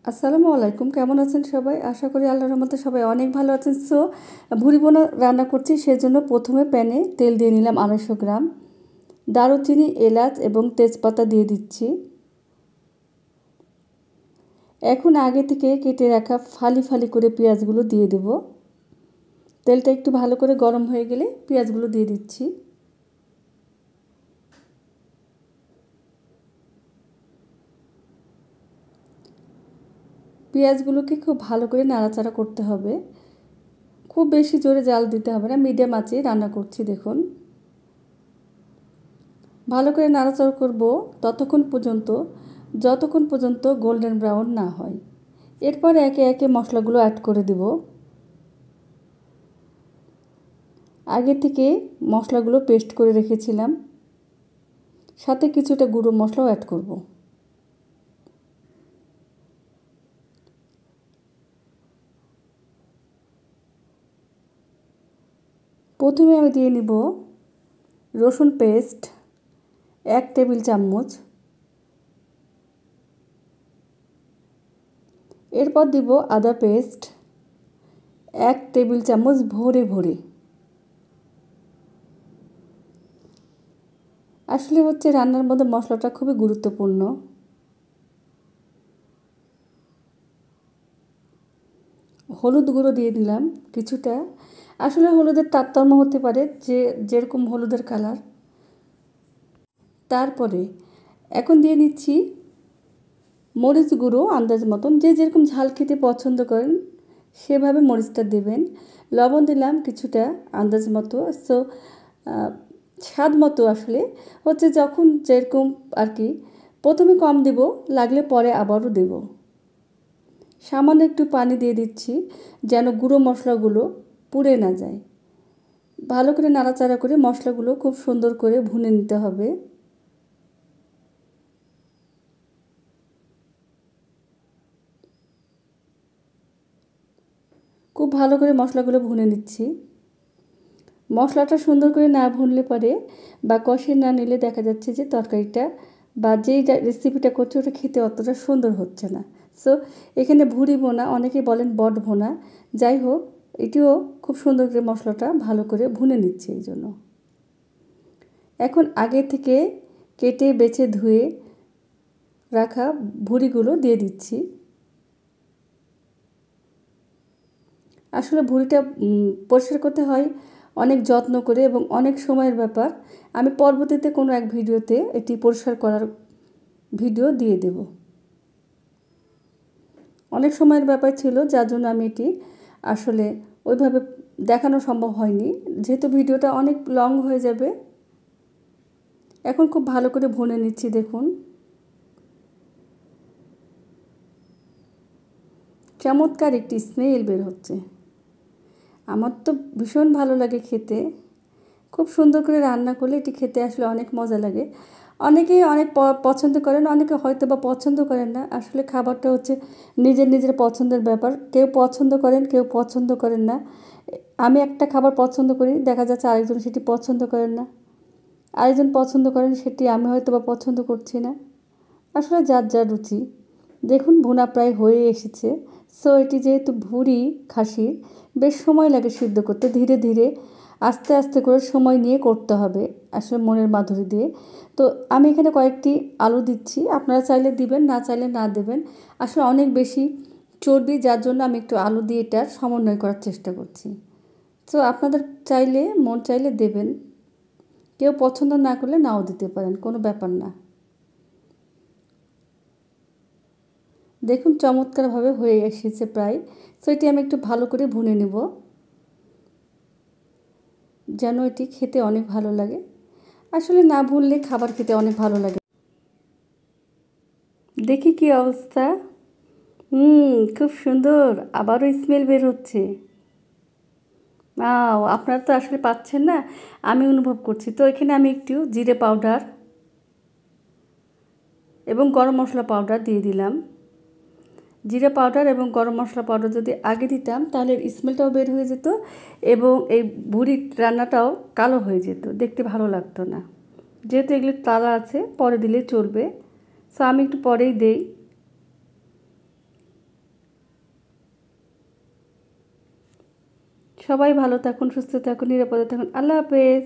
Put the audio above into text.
আসসালামু আলাইকুম, কেমন আছেন সবাই? আশা করি আল্লাহর রহমতে সবাই অনেক ভালো আছেন। ভুরি বোনা রান্না করছি, সেজন্য প্রথমে প্যানে তেল দিয়ে নিলাম 250 গ্রাম। দারুচিনি, এলাচ এবং তেজপাতা দিয়ে দিচ্ছি। এখন আগে থেকে কেটে রাখা ফালি ফালি করে পেঁয়াজগুলো দিয়ে দেব। তেলটা একটু ভালো করে গরম হয়ে গেলে পেঁয়াজগুলো দিয়ে দিচ্ছি। পেঁয়াজগুলোকে খুব ভালো করে নাড়াচাড়া করতে হবে। খুব বেশি জোরে জাল দিতে হবে না, মিডিয়াম আঁচে রান্না করছি। দেখুন, ভালো করে নাড়াচাড়া করব যতক্ষণ পর্যন্ত গোল্ডেন ব্রাউন না হয়। এরপর একে একে মশলাগুলো অ্যাড করে দেব। আগে থেকে মশলাগুলো পেস্ট করে রেখেছিলাম, সাথে কিছুটা গুঁড়ো মশলাও অ্যাড করব। প্রথমে আমি দিয়ে নিব রসুন পেস্ট 1 টেবিল চামচ। এরপর দিব আদা পেস্ট 1 টেবিল চামচ ভরে ভরে। আসলে রান্নার মধ্যে মশলাটা খুবই গুরুত্বপূর্ণ। হলুদ গুঁড়ো দিয়ে দিলাম কিছুটা। আসলে হলুদের তারতম্য হতে পারে, যেরকম হলুদের কালার। তারপরে এখন দিয়ে নিচ্ছি মরিচ গুঁড়ো আন্দাজ মতন, যে যেরকম ঝাল খেতে পছন্দ করেন সেভাবে মরিচটা দেবেন। লবণ দিলাম কিছুটা আন্দাজ মতো। স্বাদ মতো আসলে যখন যেরকম আর কি, প্রথমে কম দেব, লাগলে পরে আবারও দেব। সামান্য একটু পানি দিয়ে দিচ্ছি যেন গুঁড়ো মশলাগুলো পুড়ে না যায়। ভালো করে নাড়াচাড়া করে মশলাগুলো খুব সুন্দর করে ভুনে নিতে হবে। খুব ভালো করে মশলাগুলো ভুনে নিচ্ছি। মশলাটা সুন্দর করে না ভুনলে পরে বা কষিয়ে না নিলে দেখা যাচ্ছে যে তরকারিটা বা যেই রেসিপিটা করছে ওটা খেতে অতটা সুন্দর হচ্ছে না। এখানে ভুরি ভোনা, অনেকে বলেন বট ভোনা, যাই হোক এটিও খুব সুন্দর করে মশলাটা ভালো করে ভুনে নিচ্ছে। এই জন্য এখন আগে থেকে কেটে বেছে ধুয়ে রাখা ভুরিগুলো দিয়ে দিচ্ছি। আসলে ভুরিটা পরিষ্কার করতে হয় অনেক যত্ন করে এবং অনেক সময়ের ব্যাপার। আমি পরবর্তীতে কোনো এক ভিডিওতে এটি পরিষ্কার করার ভিডিও দিয়ে দেব। অনেক সময়ের ব্যাপার ছিল, যার জন্য আমি এটি আসলে ওইভাবে দেখানো সম্ভব হয়নি, যেহেতু ভিডিওটা অনেক লং হয়ে যাবে। এখন খুব ভালো করে ভুনে নিচ্ছি। দেখুন, চমৎকার একটি স্মেল বের হচ্ছে। আমার তো ভীষণ ভালো লাগে খেতে। খুব সুন্দর করে রান্না করলে এটি খেতে আসলে অনেক মজা লাগে। অনেকেই অনেক পছন্দ করেন, অনেকে হয়তো বা পছন্দ করেন না। আসলে খাবারটা নিজের নিজের পছন্দের ব্যাপার। কেউ পছন্দ করেন, কেউ পছন্দ করেন না। আমি একটা খাবার পছন্দ করি, দেখা যাচ্ছে আরেকজন সেটি পছন্দ করেন না। আরেকজন পছন্দ করেন, সেটি আমি হয়তো বা পছন্দ করছি না। আসলে যার যার রুচি। দেখুন, ভুনা প্রায় হয়ে এসেছে। এটি যেহেতু ভুরি খাসির, বেশ সময় লাগে সিদ্ধ করতে। ধীরে ধীরে আস্তে আস্তে করে সময় নিয়ে করতে হবে, আসলে মনের মাধুরী দিয়ে। তো আমি এখানে কয়েকটি আলু দিচ্ছি, আপনারা চাইলে দিবেন, না চাইলে না দেবেন। আসলে অনেক বেশি চর্বি, যার জন্য আমি একটু আলু দিয়ে এটার সমন্বয় করার চেষ্টা করছি। আপনাদের মন চাইলে দেবেন, কেউ পছন্দ না করলে নাও দিতে পারেন, কোনো ব্যাপার না। দেখুন, চমৎকারভাবে হয়ে এসেছে প্রায়। এটি আমি একটু ভালো করে ভুনে নেব, যেন এটি খেতে অনেক ভালো লাগে। আসলে না ভুনলে খাবার খেতে অনেক ভালো লাগে। দেখি কি অবস্থা। খুব সুন্দর, আবারও স্মেল বের হচ্ছে। আপনারা তো আসলে পাচ্ছেন না, আমি অনুভব করছি। তো এখানে আমি একটু জিরে পাউডার এবং গরম মশলা পাউডার দিয়ে দিলাম। জিরে পাউডার এবং গরম মশলা পাউডার যদি আগে দিতাম তাহলে স্মেলটাও বের হয়ে যেত এবং এই ভুড়ি রান্নাটাও কালো হয়ে যেত, দেখতে ভালো লাগতো না। যেহেতু এগুলো তালা আছে, পরে দিলে চলবে। আমি একটু পরেই দেই। সবাই ভালো থাকুন, সুস্থ থাকুন, নিরাপদে থাকুন। আল্লাহ হাফেজ।